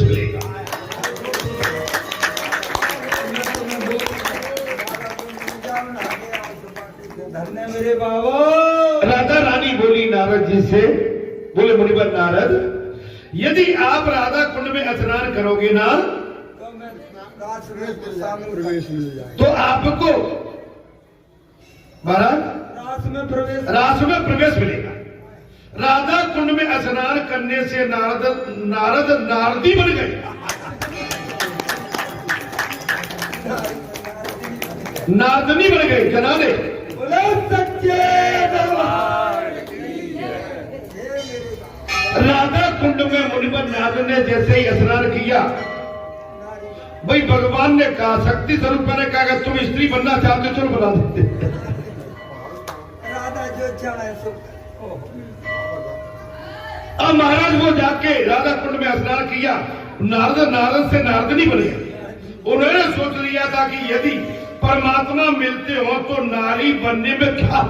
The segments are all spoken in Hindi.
मिलेगा। धन्य मेरे बाबा। राधा रानी बोली नारद जी से, बोले मुनिवर नारद, यदि आप राधा कुंड में स्नान करोगे ना तो मैं प्रवेश मिल जाए, तो आपको महाराज रास में प्रवेश मिलेगा। राधा कुंड में स्नान करने से नारद नारदी बन गए। नारदनी बन गई जनाने। बोलो सच्चे दरबार की जय। राधा कुंड में मुनिवर नारद ने जैसे ही स्नान किया, भाई भगवान ने कहा, शक्ति स्वरूप ने कहा कि तुम स्त्री बनना चाहते हो तो बना देते। राधा जो चाहे सो। अब महाराज वो जाके राधा कुंड में स्नान किया, नारद से नारदनी बन गए। उन्होंने सोच लिया था कि यदि परमात्मा मिलते हो तो नारी बनने में क्या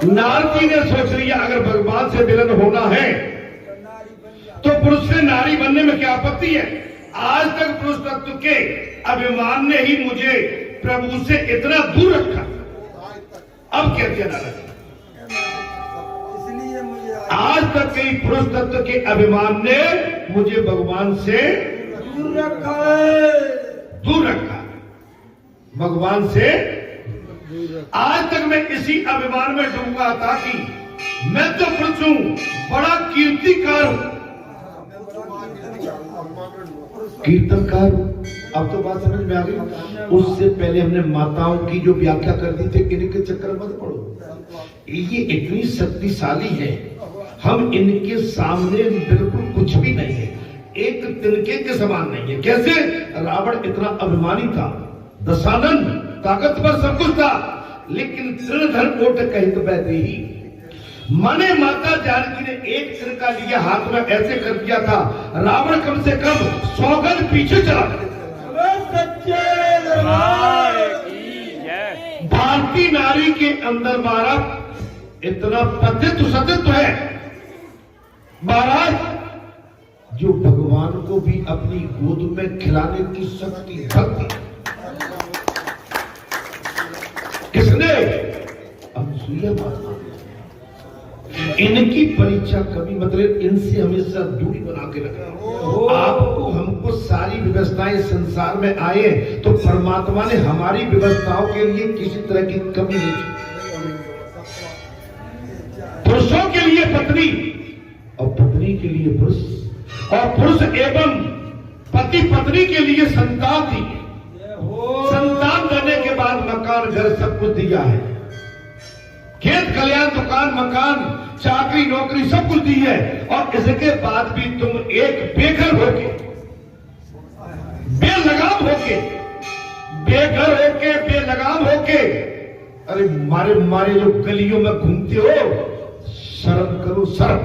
नारदी ने सोच लिया, अगर भगवान से मिलन होना है तो पुरुष से नारी बनने में क्या आपत्ति है। आज तक पुरुष तत्व के अभिमान ने ही मुझे प्रभु से इतना दूर रखा, अब क्या कहना लगा। इसलिए मुझे आज तक के पुरुष तत्व के अभिमान ने मुझे भगवान से दूर रखा है। दूर रखा, भगवान से। आज तक मैं इसी अभिमान में डूबा था कि मैं तो पुरुष हूं, बड़ा कीर्तिकार हूं, कीर्तनकार हूं। अब तो बात समझ में आ गई। उससे पहले हमने माताओं की जो व्याख्या कर दी थी, इनके चक्कर मत पड़ो, ये इतनी शक्तिशाली है, हम इनके सामने बिल्कुल कुछ भी नहीं है, एक तिनके के समान नहीं है। कैसे? रावण इतना अभिमानी था, दशानन ताकतवर सब कुछ था, लेकिन तृणधर ओट कहित बैठे ही। माने माता जानकी ने एक तिनका लिया हाथ में, ऐसे कर दिया था, रावण कम से कम 100 गज पीछे चला। सच्चे दरबार की जय। भारतीय नारी के अंदर महाराज इतना पतित्व सतित्व है महाराज, जो भगवान को भी अपनी गोद में खिलाने की शक्ति भक्ति किसने? अनसुईया माता। इनकी परीक्षा कभी, मतलब इनसे हमेशा दूरी बना के रखना। आपको हमको सारी व्यवस्थाएं संसार में आए तो परमात्मा ने हमारी व्यवस्थाओं के लिए किसी तरह की कमी नहीं की। पुरुषों के लिए पत्नी और पत्नी के लिए पुरुष, और पुरुष एवं पति पत्नी के लिए संतान दी। संतान देने के बाद मकान घर सब कुछ दिया है, खेत खलियान दुकान मकान चाकरी नौकरी सब कुछ दी है, और इसके बाद भी तुम एक बेघर होके, बेलगाम होके, बेघर होके, बेलगाम होके, अरे मारे मारे जो गलियों में घूमते हो, शर्म करो शर्म।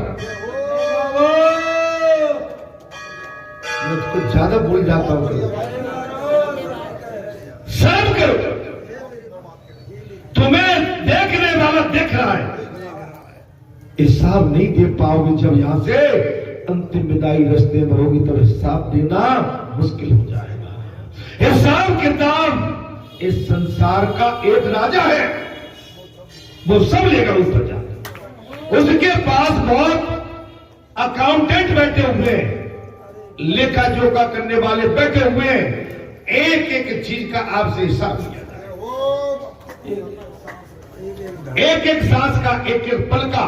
मैं कुछ ज्यादा बोल जाता हूं, शर्म करो। तुम्हें देखने वाला देख रहा है, हिसाब नहीं दे पाओगे। जब यहां से अंतिम विदाई रास्ते में होगी तब हिसाब देना मुश्किल हो जाएगा। हिसाब किताब इस संसार का एक राजा है, वो सब लेकर ऊपर जाता। उसके पास बहुत अकाउंटेंट बैठे हुए हैं, लेखा जोखा करने वाले बैठे हुए हैं, एक एक चीज का आपसे हिसाब लिया जाए, एक एक सांस का, एक एक पल का।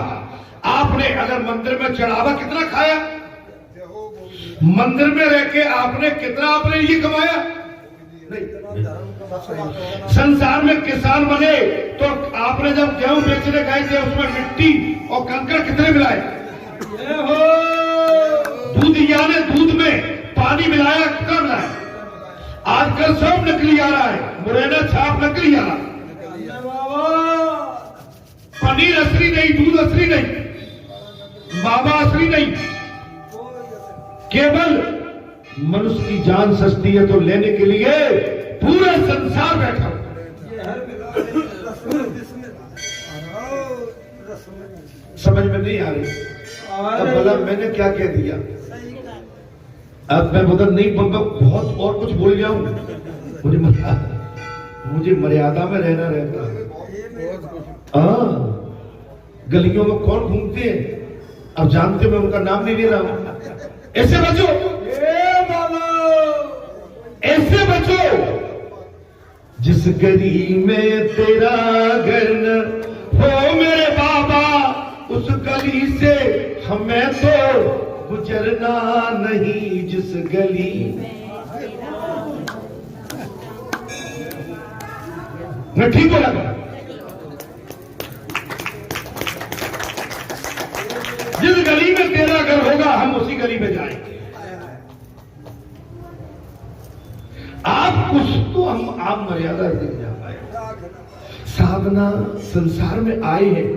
आपने अगर मंदिर में चढ़ावा कितना खाया, मंदिर में रह के आपने कितना अपने लिए कमाया? नहीं। संसार में किसान बने तो आपने जब गेहूं बेचने गए थे उसमें मिट्टी और कंकड़ कितने मिलाए? दूधिया ने दूध में पानी मिलाया, कितना मिलाया? आजकल सब नकली आ रहा है, मुरैना छाप नकली आ रहा है, पनीर असली नहीं, दूध असली नहीं, बाबा असली नहीं। केवल मनुष्य की जान सस्ती है तो लेने के लिए पूरा संसार बैठा। समझ में नहीं आ रही। अब बोला मैंने क्या कह दिया, अब मैं बोला नहीं बहुत और कुछ बोल जाऊं, मुझे मर्यादा में रहना रहता है। गलियों में कौन घूमते हैं अब जानते हो, मैं उनका नाम नहीं ले रहा हूं। ऐसे बचो, ऐसे बचो, जिस गली में तेरा घर न हो मेरे बाबा, उस गली से हमें तो गुजरना नहीं। जिस गली मैं ठीक बोला, जिस गली में तेरा घर होगा हम उसी गली में जाएंगे। आप कुछ तो आप मर्यादा से जा पाए। साधना संसार में आए हैं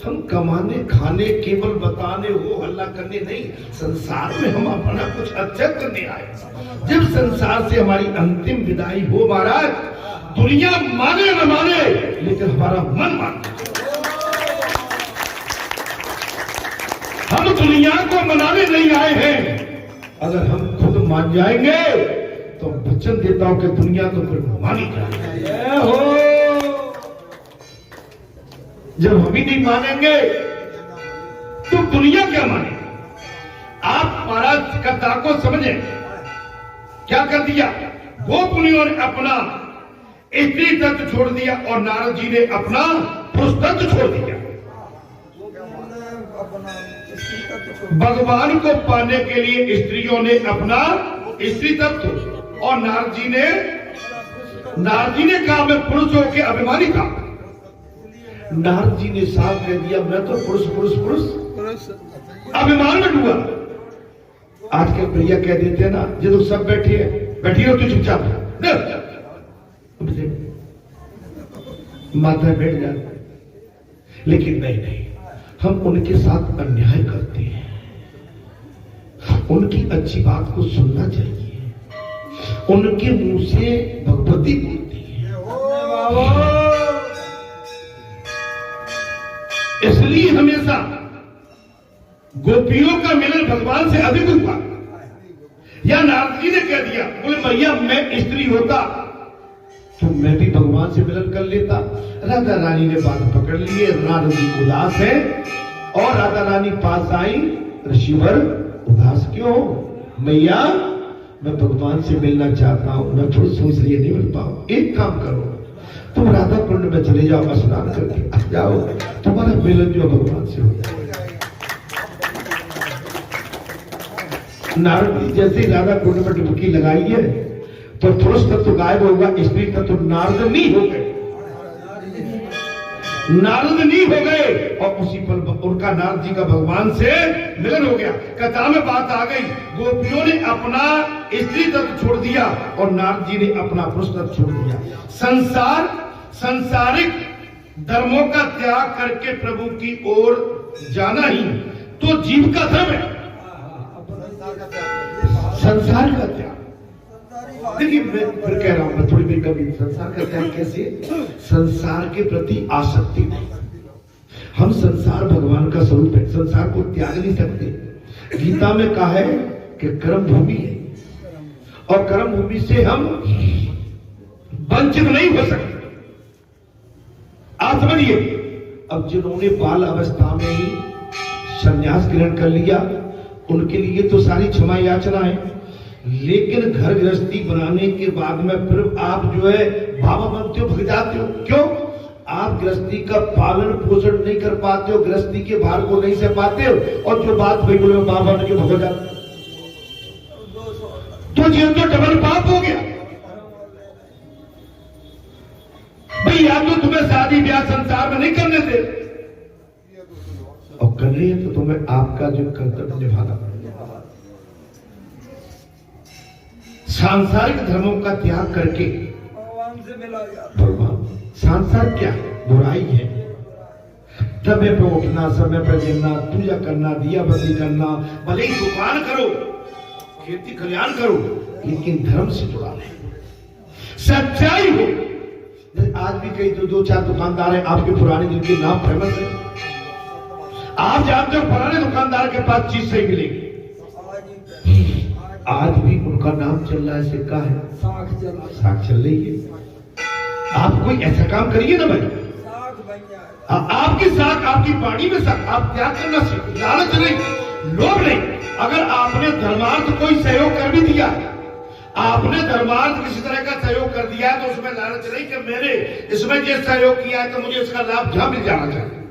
हम कमाने खाने, केवल बताने, हो हल्ला करने नहीं। संसार में हम अपना कुछ अच्छा करने आए। जब संसार से हमारी अंतिम विदाई हो महाराज, दुनिया माने न माने लेकिन हमारा मन माने। हम दुनिया को मनाने नहीं आए हैं। अगर हम खुद मान जाएंगे तो वचन देता हूं कि दुनिया तो फिर मानी जाएगी। जब हम ही नहीं मानेंगे तो दुनिया क्या माने। आप महाराज कथा को समझे, क्या कर दिया, गोपनियों ने अपना स्त्री तत्व छोड़ दिया और नारद जी ने अपना पुरुष तत्व छोड़ दिया। भगवान को पाने के लिए स्त्रियों ने अपना स्त्री तत्व और नारद जी ने कहा मैं पुरुष होकर अभिमानी था। नारद जी ने साफ कह दिया मैं तो पुरुष पुरुष पुरुष अभिमान में डूबा। आजकल भैया कह देते हैं ना, जो लोग सब बैठे हैं, बैठी हो तो चुपचाप माथा बैठ जाते। लेकिन नहीं, हम उनके साथ अन्याय करते हैं। उनकी अच्छी बात को सुनना चाहिए। उनके मुंह से भगवती बोलती है, इसलिए हमेशा गोपियों का मिलन भगवान से अधिक हुआ। या नारद जी ने कह दिया, बोले भैया मैं स्त्री होता तो मैं भी भगवान से मिलन कर लेता। राधा रानी ने बात पकड़ लिए, नारद जी उदास है और राधा रानी पास आई, ऋषिवर उदास क्यों मैया, मैं भगवान से मिलना चाहता हूं, मैं पुरुष हूं इसलिए नहीं मिल पाऊं। एक काम करो, तुम राधा कुंड में चले जाओ, स्नान करके आ जाओ, तुम्हारा मिलन जो भगवान से हो जाएगा। नारद जी जैसे ही राधा कुंड में डुबकी लगाई है तो पुरुष तत्व गायब होगा, स्त्री तत्व नारद नहीं हो गए, नारद नहीं हो गए और उसी पर उनका नारद जी का भगवान से मिलन हो गया। कथा में बात आ गई, गोपियों ने अपना स्त्री तत्व छोड़ दिया और नारद जी ने अपना पुरुष तत्व छोड़ दिया। सांसारिक धर्मों का त्याग करके प्रभु की ओर जाना ही तो जीव का धर्म है। संसार का त्याग, देखिए मैं फिर कह रहा हूं, मैं थोड़ी देर कभी संसार का त्याग कैसे, संसार के प्रति आसक्ति नहीं। हम संसार भगवान का स्वरूप है, संसार को त्याग नहीं सकते। गीता में कहा है कि कर्म भूमि है और कर्म भूमि से हम वंचित नहीं हो सकते। आप समझिए, अब जिन्होंने बाल अवस्था में ही संन्यास ग्रहण कर लिया उनके लिए तो सारी क्षमा याचना है, लेकिन घर गृहस्थी बनाने के बाद में फिर आप जो है बाबा बनते हो, भग जाते हो। क्यों? आप गृहस्थी का पालन पोषण नहीं कर पाते हो, गृहस्थी के भार को नहीं सह पाते हो और जो बात वही बोले बाबा ने जो भग जाते तो जीवन तो डबल पाप हो गया। भाई या तो तुम्हें शादी ब्याह संसार में नहीं करने दे और कर रही है तो तुम्हें आपका जो कर्तव्य निभाना पड़ेगा। सांसारिक धर्मों का त्याग करके भगवान से मिला गया। भगवान, सांसार क्या है? बुराई है। समय पे उठना, समय पे गिरना, पूजा करना, दिया बत्ती करना, भले ही दुकान करो, खेती खलिहान करो, लेकिन धर्म से जुड़ा नहीं। सच्चाई हो, आज भी कई दो चार दुकानदार हैं आपके पुराने जिनके नाम फेमस है, आप जानते हो पुराने दुकानदार के पास चीज सही मिलेगी, आज भी उनका नाम चल रहा है, सिक्का है, साख चल रही है। आप कोई ऐसा काम करिए ना भाई, आपकी साख, आपकी बाड़ी में साख, आप त्याग करना सीखिए, लालच नहीं, लोभ नहीं। अगर आपने धर्मार्थ कोई सहयोग कर भी दिया, आपने धर्मार्थ किसी तरह का सहयोग कर दिया है, तो उसमें लालच नहीं कि मैंने इसमें जो सहयोग किया है तो मुझे इसका लाभ जहां मिल जाना चाहिए।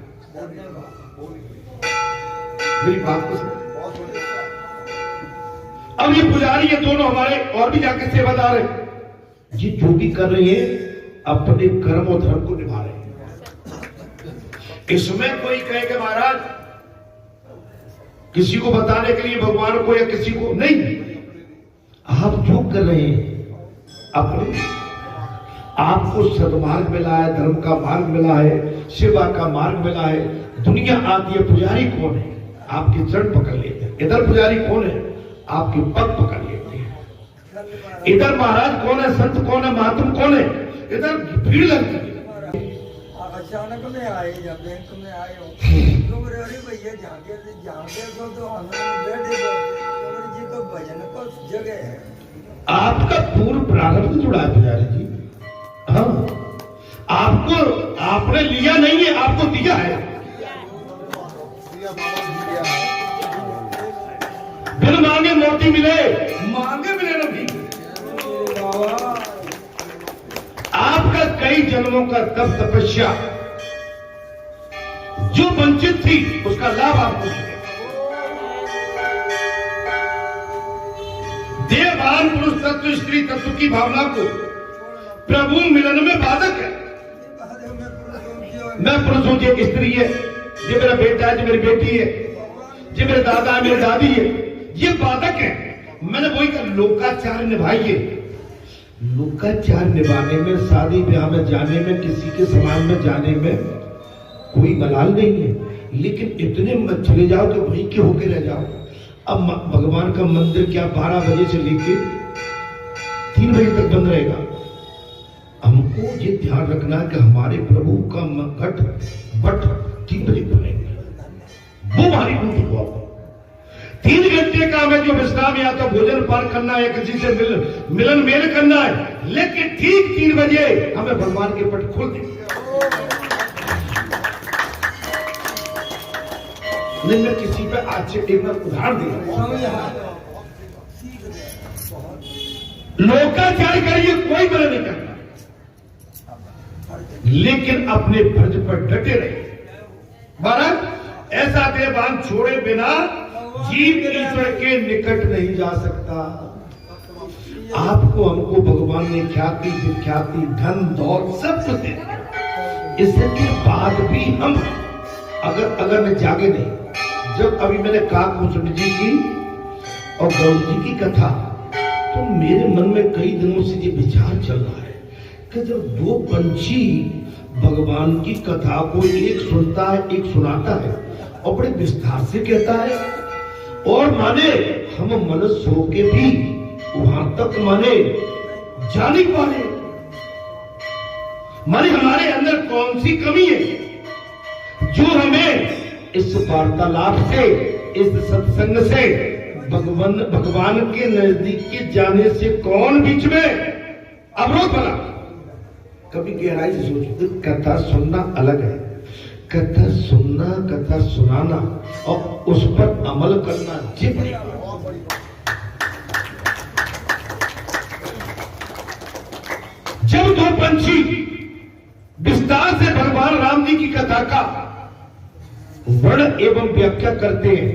मेरी बात को अब ये पुजारी, ये दोनों हमारे और भी जाके सेवादार हैं, ये जो भी कर रहे हैं अपने कर्म और धर्म को निभा रहे हैं। इसमें कोई कहे कि महाराज किसी को बताने के लिए भगवान को या किसी को नहीं, आप जो कर रहे हैं अपने आपको सदमार्ग मिला है, धर्म का मार्ग मिला है, सेवा का मार्ग मिला है। दुनिया आती है, पुजारी कौन है? आपके चरण पकड़ लेते हैं। इधर पुजारी कौन है? आपके पग पकड़ लेते हैं। इधर महाराज कौन है, संत कौन है, महात्मा कौन है? इधर भीड़ लगती है। अचानक में आए या बैंक में आए हो तो अरे भैया जाके तो हम बैठे जी को भजन को जगह है। आपका पूर्व प्रारंभ जुड़ा है पुजारी जी। हाँ, आपको आपने लिया नहीं है, आपको दिया है। बिन मांगे मोती मिले, मांगे मिले ना भी। आपका कई जन्मों का तप तपस्या जो वंचित थी उसका लाभ आपको मिले। देवभान पुरुष तत्व स्त्री तत्व की भावना को प्रभु मिलन में बाधक है। मैं पुरुष हूं, ये स्त्री है, ये मेरा बेटा है, ये मेरी बेटी है, ये मेरे दादा है, मेरी दादी है, ये बाधक है। मैंने वही कहा लोकाचार निभाइए। लोकाचार निभाने में, शादी ब्याह में जाने में, किसी के समाज में जाने में कोई मलाल नहीं है, लेकिन इतने मत चले जाओ कि वहीं के होके रह जाओ। अब भगवान का मंदिर क्या 12 बजे से लेके 3 बजे तक बंद रहेगा? हमको ये ध्यान रखना है कि हमारे प्रभु का घट बट 3 बजे खुलेंगे, वो हमारी ड्यूटी को। 3 घंटे का हमें जो विश्राम या तो भोजन पान करना है, किसी से मिलन मेल करना है, लेकिन ठीक 3 बजे हमें भगवान के पट खोल देंगे। मैं किसी पे आज से एक बार उदाहरण दे रहा हूं। लोकाचार करिए, कोई गलत नहीं करना, लेकिन अपने फर्ज पर डटे रहे। महाराज ऐसा देवान छोड़े बिना जीव ईश्वर के निकट नहीं जा सकता। आपको हमको भगवान ने ख्याति विख्याति धन दौलत सब कुछ दे दिया, इसके बाद भी हम अगर मैं जागे नहीं। जब अभी मैंने काकभूषण जी की और गौर जी की कथा, तो मेरे मन में कई दिनों से ये विचार चल रहा है कि जब 2 पंछी भगवान की कथा को एक सुनता है, एक सुनाता है और बड़े विस्तार से कहता है, और माने हम मनुष्य होके भी वहां तक माने जा नहीं पा रहे। माने हमारे अंदर कौन सी कमी है जो हमें इस वार्तालाप से, इस सत्संग से भगवान के नजदीक के जाने से कौन बीच में अवरोध बना? कभी गहराई से सोचते, कथा सुनना अलग है, कथा सुनना, कथा सुनाना और उस पर अमल करना जी बड़ी। जब 2 पंछी विस्तार से भगवान राम जी की कथा का वर्णन एवं व्याख्या करते हैं,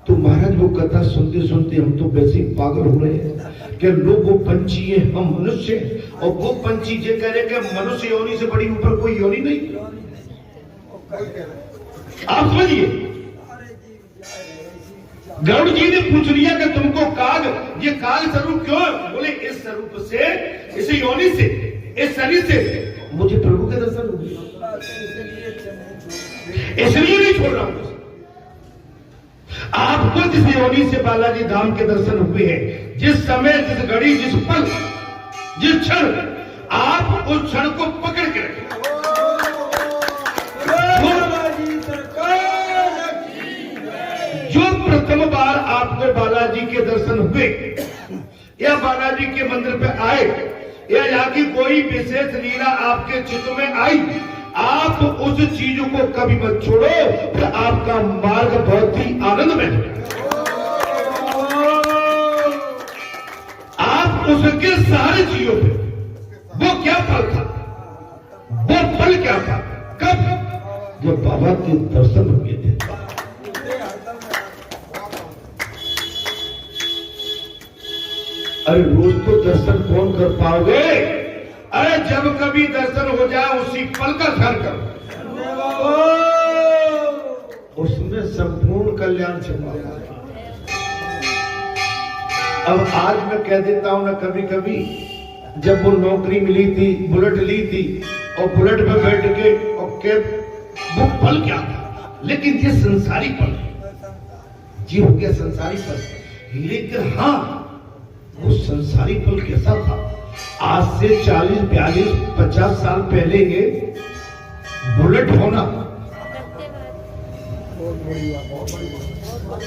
तो महाराज वो कथा सुनते सुनते हम तो वैसे ही पागल हो रहे हैं कि लोग वो पंछी है, हम मनुष्य हैं, और वो पंछी ये कह रहे कि मनुष्य योनि से बड़ी ऊपर कोई योनि नहीं। आप समझिए, गरुड़ जी ने पूछ लिया कि तुमको काग, ये काग स्वरूप क्यों? बोले इस स्वरूप से, इस योनि से, इस शरीर से मुझे प्रभु के दर्शन हुए, इसलिए नहीं छोड़ रहा हूं। आपको जिस योनि से बालाजी धाम के दर्शन हुए हैं, जिस समय, जिस घड़ी, जिस पल, जिस क्षण आप उस क्षण को पकड़ के रखें। जो प्रथम बार आपको बालाजी के दर्शन हुए या बालाजी के मंदिर पे आए या यहाँ की कोई विशेष लीला आपके चित्त में आई, आप उस चीज को कभी मत छोड़ो, तो आपका मार्ग बहुत ही आनंदमय है। आप उसके सारे चीजों पे, वो क्या फल था, वो फल क्या था, कब, जब बाबा के दर्शन हुए थे। अरे रोज तो दर्शन कौन कर पाओगे? अरे जब कभी दर्शन हो जाए उसी पल का ध्यान करो, उसमें संपूर्ण कल्याण छिपा है। अब आज मैं कह देता हूं ना, कभी कभी जब वो नौकरी मिली थी, बुलेट ली थी और बुलेट पे बैठ के और कैब, वो पल क्या था, लेकिन ये संसारी पल है, जी हो गया संसारी पल। लेकिन हाँ, वो संसारी पल कैसा था, आज से 40, 42, 50 साल पहले ये बुलेट होना,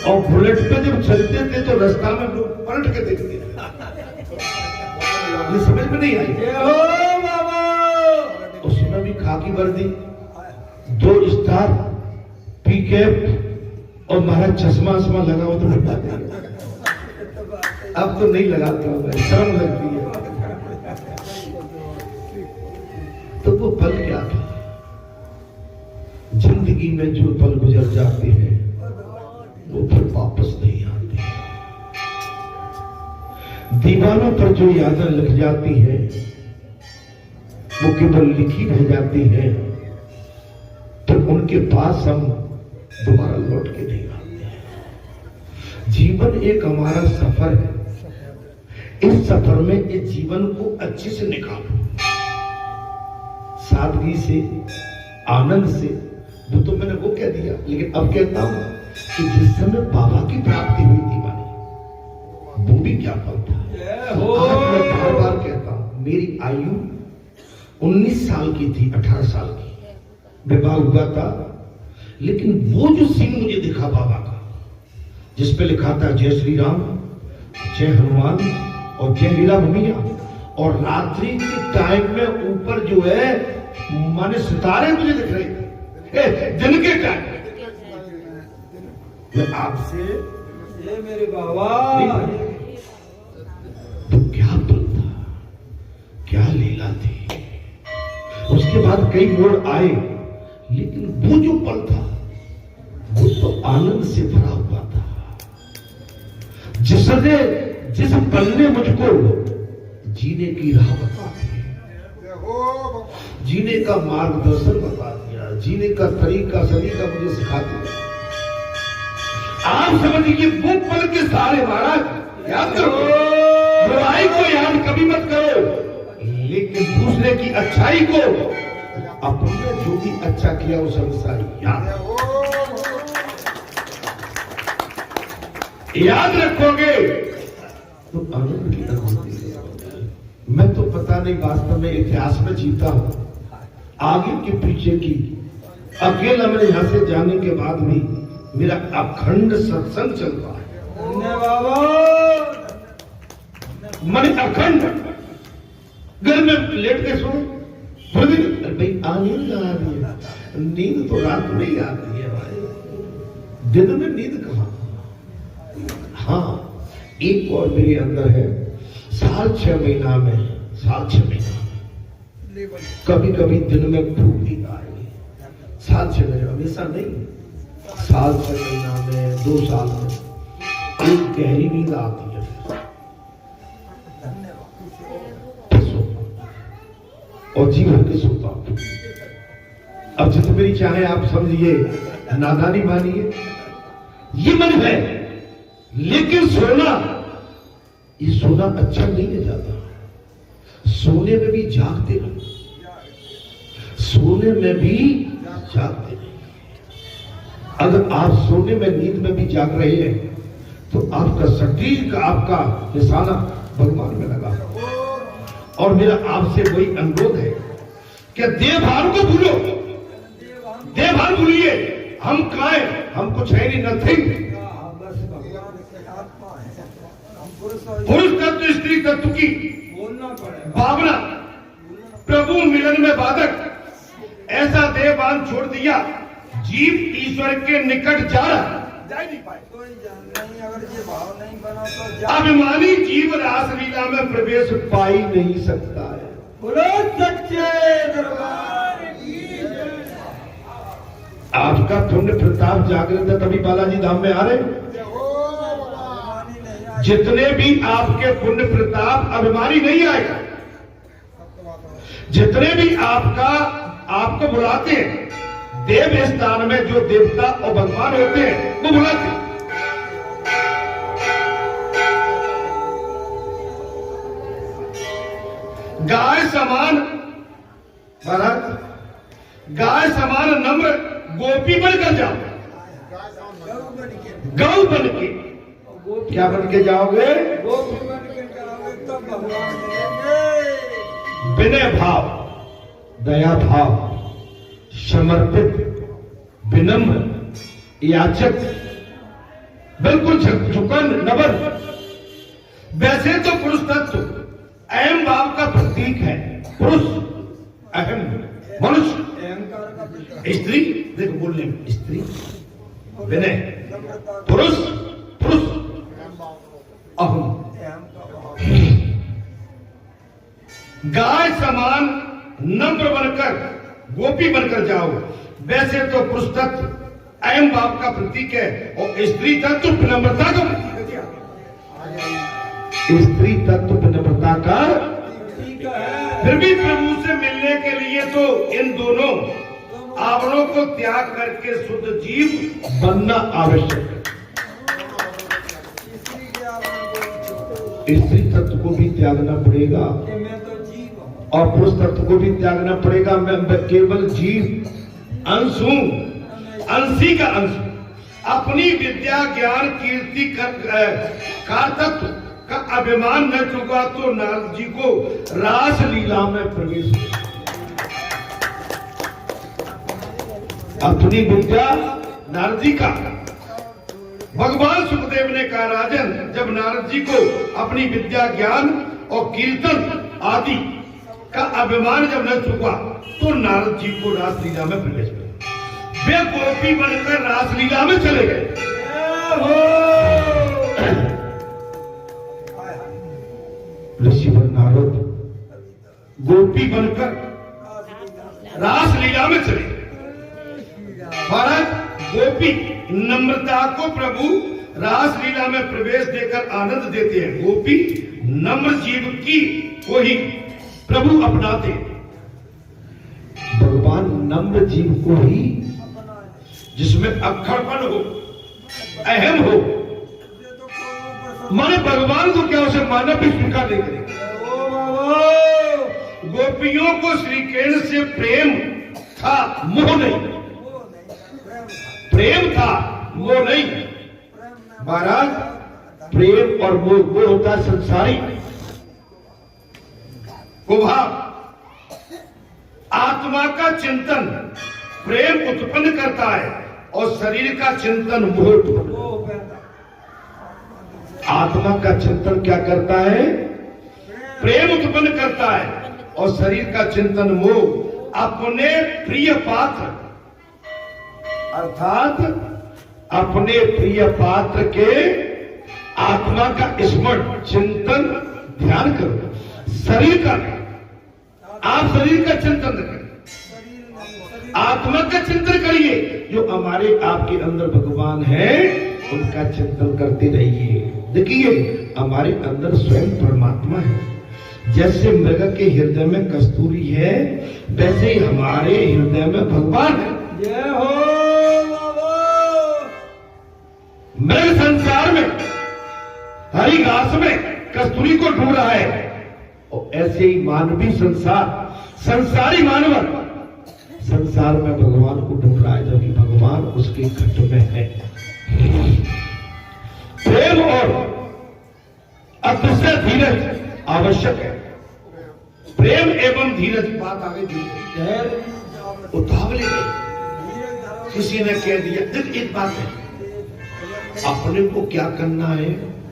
और बुलेट पे जब चलते थे तो रास्ता में लोग पलट के देखते थे, ये समझ में नहीं आई। उसमें भी खाकी वर्दी, 2 स्टार, पीकैप और महाराज चश्मा वश्मा लगा हो तो बताते हैं। अब तो नहीं लगाते हो, शर्म लगती है। तो वो पल क्या था? जिंदगी में जो पल गुजर जाते हैं वो फिर वापस नहीं आते। दीवानों पर जो यादें लिख जाती हैं वो केवल लिखी रह जाती हैं, तो उनके पास हम दोबारा लौट के नहीं आते। जीवन एक हमारा सफर है, इस सफर में इस जीवन को अच्छे से निकालो, सादगी से, आनंद से। वो तो मैंने वो कह दिया, लेकिन अब कहता हूं कि जिस समय बाबा की प्राप्ति हुई थी मानी, वो भी क्या पल था। आज मैं बार बार कहता हूं, मेरी आयु 19 साल की थी, 18 साल की विवाह हुआ था, लेकिन वो जो सीन मुझे दिखा बाबा का, जिसपे लिखा था जय श्री राम, जय हनुमान और जय लीला भूमिया, और रात्रि के टाइम में ऊपर जो है माने सितारे मुझे दिख रहे थे, दिन के टाइम में आपसे ये मेरे बाबा, तो क्या पल था, क्या लीला थी। उसके बाद कई मोड़ आए, लेकिन वो जो पल था वो तो आनंद से भरा हुआ था। जिस पल ने मुझको जीने की राह बता दी, जीने का मार्गदर्शन बता दिया, जीने का तरीका सलीका मुझे सिखा दिया। आप समझिए वो पल के सारे महाराज याद करो, बुराई को याद कभी मत करो, लेकिन दूसरे की अच्छाई को, अपने जो भी अच्छा किया उस अनुसार याद रखोगे तो आनंद की अनुभूति। मैं तो पता नहीं वास्तव में इतिहास में जीता हूं, आगे के पीछे की, अकेला मैंने यहां से जाने के बाद भी मेरा अखंड सत्संग चलता है। मन अखंड, घर में लेट के सो भाई नींद आ रही है, नींद तो रात में ही आती है भाई, दिन में नींद कहां। हाँ, एक और मेरे अंदर है, साल 6 महीना में, साल 6 महीना में कभी कभी दिन में खूब नींद आएगी, साल 6 महीना, हमेशा नहीं, साल 6 महीना में, 2 साल में एक गहरी नींद आती है, और जीवन के सोता हूं। अब जितनी मेरी चाहे आप समझिए, नादानी मानिए, ये मन है, लेकिन सोना, ये सोना अच्छा नहीं है जाता। सोने में भी जागते रहो, सोने में भी जागते रहो। अगर आप सोने में, नींद में भी जाग रहे हैं तो आपका शरीर का, आपका निशाना भगवान में लगा, और मेरा आपसे वही अनुरोध है कि देवभान को भूलो, देवभान भूलिए। हम काहे, हम कुछ है नहीं, नथिंग। बस भगवान की आत्मा है, हम पुरुष तत्व स्त्री तत्व की बोलना पड़ेगा, भावना, प्रभु मिलन में बाधक, ऐसा देवभान छोड़ दिया, जीव ईश्वर के निकट जा रहा, जा ही नहीं पाए। कोई जान नहीं, अगर ये भाव नहीं बना तो जा। अभिमानी जीव रासलीला में प्रवेश पा ही नहीं सकता है। बोलो सच्चे दरबार की जय। आपका पुण्य प्रताप जागृत है, तभी बालाजी धाम में आ रहे हैं। जितने भी आपके पुण्य प्रताप अभिमानी नहीं आएगा, जितने भी आपको बुलाते हैं, देव स्थान में जो देवता और भगवान होते हैं वो बुलाते हैं। गाय समान महाराज, गाय समान नम्र गोपी बनकर जाओ, गौ बन के। क्या बन के जाओगे? गोपी बन के जाओगे तब भगवान मिलेंगे। विनय भाव, दया भाव, समर्पित, विनम्र, याचक, बिल्कुल झुकन नवन। वैसे तो पुरुष तत्व अहम भाव का प्रतीक है। पुरुष अहम, मनुष्य अहंकार का विकार। स्त्री, देखो बोलने में स्त्री, विनय, पुरुष पुरुष अहम। अहम का भाव। गाय समान नम्र बनकर गोपी बनकर जाओ। वैसे तो पुरुष तत्व अहम भाव का प्रतीक है और स्त्री तत्व विनम्रता का प्रतीक है। स्त्री तत्व विनम्रता का ठीक है। फिर भी प्रभु से मिलने के लिए तो इन दोनों आवरणों को त्याग करके शुद्ध जीव बनना आवश्यक है। स्त्री के आवरण को छोड़ो। स्त्री तत्व को भी त्यागना पड़ेगा कि मैं तो जीव हूँ। और पुरुष तत्व को भी त्यागना पड़ेगा। मैं केवल जीव अंश हूं, अंशी का अंश हूं। अपनी विद्या ज्ञान कीर्ति कारतत्व का अभिमान न चुका तो नारद जी को रास लीला में प्रवेश हुआ। अपनी विद्या नारद जी का, भगवान सुखदेव ने कहा राजन, जब नारद जी को अपनी विद्या ज्ञान और कीर्तन आदि का अभिमान जब न चुका तो नारद जी को रासलीला में प्रवेश हुआ। वे गोपी बनकर रासलीला में चले गए। ऋषिवर नारद गोपी बनकर रासलीला में चले गए। महाराज, गोपी नम्रता को प्रभु रासलीला में प्रवेश देकर आनंद देते हैं। गोपी नम्र जीव की को ही प्रभु अपनाते। भगवान नम्र जीव को ही, जिसमें अक्खड़पन हो, अहम हो, माने भगवान को क्या उसे मानव भी स्वीकार नहीं करेगा। गोपियों को श्री कृष्ण से प्रेम था, मोह नहीं। प्रेम था, मोह नहीं। महाराज, प्रेम और मोह वो होता है संसारी कुभाव। आत्मा का चिंतन प्रेम उत्पन्न करता है और शरीर का चिंतन मोह उत्पन्न। आत्मा का चिंतन क्या करता है? प्रेम उत्पन्न करता है और शरीर का चिंतन मोह। अपने प्रिय पात्र अर्थात अपने प्रिय पात्र के आत्मा का स्मरण, चिंतन, ध्यान करो। शरीर का, आप शरीर का चिंतन करें, आत्मा का चिंतन करिए। जो हमारे आपके अंदर भगवान है उनका चिंतन करते रहिए। देखिए, हमारे अंदर स्वयं परमात्मा है। जैसे मृग के हृदय में कस्तूरी है, वैसे ही हमारे हृदय में भगवान है। जय हो बाबा। मृग संसार में हरी घास में कस्तूरी को ढूंढ रहा है और ऐसे ही मानवी संसारी मानव संसार में भगवान को ढूंढ रहा है, जबकि भगवान उसके घट में है। प्रेम और अतिशय धीरज आवश्यक है। धीरज, बात आ गई धीरज, उतावली गई। किसी ने कह दिया, देख एक बात है, अपने को क्या करना है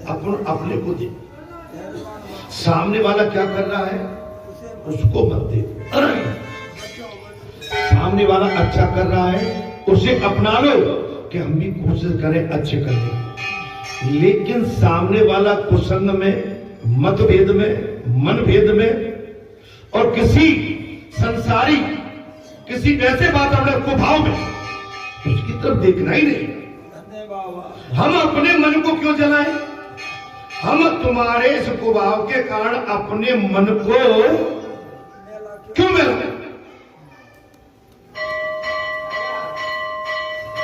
अपने को दे, सामने वाला क्या कर रहा है उसको मत दे। सामने वाला अच्छा कर रहा है उसे अपना लो कि हम भी कोशिश करें अच्छे करने, लेकिन सामने वाला कुसंग में, मतभेद में, मनभेद में और किसी संसारी, किसी वैसे वातावरण कुभाव में उसकी तरफ देखना ही नहीं। हम अपने मन को क्यों जलाएं? हम तुम्हारे इस कुभाव के कारण अपने मन को क्यों मिलाएं?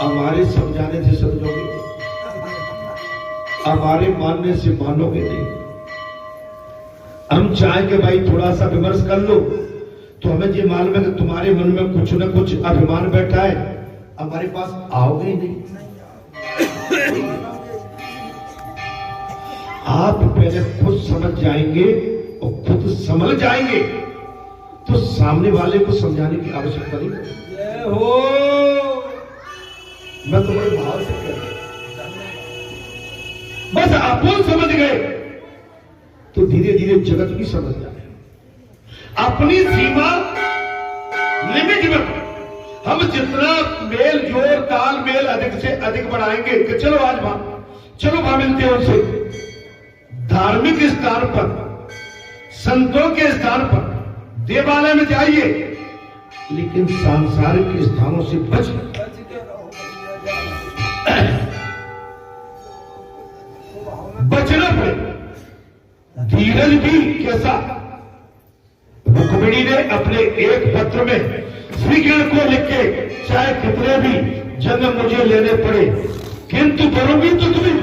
हमारे समझाने से समझोगे नहीं, हमारे मानने से मानोगे नहीं। हम चाहे कि भाई थोड़ा सा विमर्श कर लो तो हमें ये मालूम है कि तुम्हारे मन में कुछ न कुछ अभिमान बैठा है, हमारे पास आओगे ही नहीं। आप पहले खुद समझ जाएंगे और खुद समझ जाएंगे तो सामने वाले को समझाने की आवश्यकता नहीं पड़ेगी। हो मैं तुम्हारे भाव से कह रहा हूं, बस आप समझ गए तो धीरे धीरे जगत भी समझ जाए। अपनी सीमा लिमिट में हम जितना मेल जोड़ तालमेल अधिक से अधिक बढ़ाएंगे कि चलो आज वहां मिलते हैं उनसे, धार्मिक स्थान पर, संतों के स्थान पर, देवालय में जाइए, लेकिन सांसारिक स्थानों से बचना पड़ेगा। धीरज भी कैसा, रुक्मिणी ने अपने एक पत्र में श्री कृष्ण को लिख के, चाहे कितने भी जन्म मुझे लेने पड़े किंतु करूंगी तो तुम्हें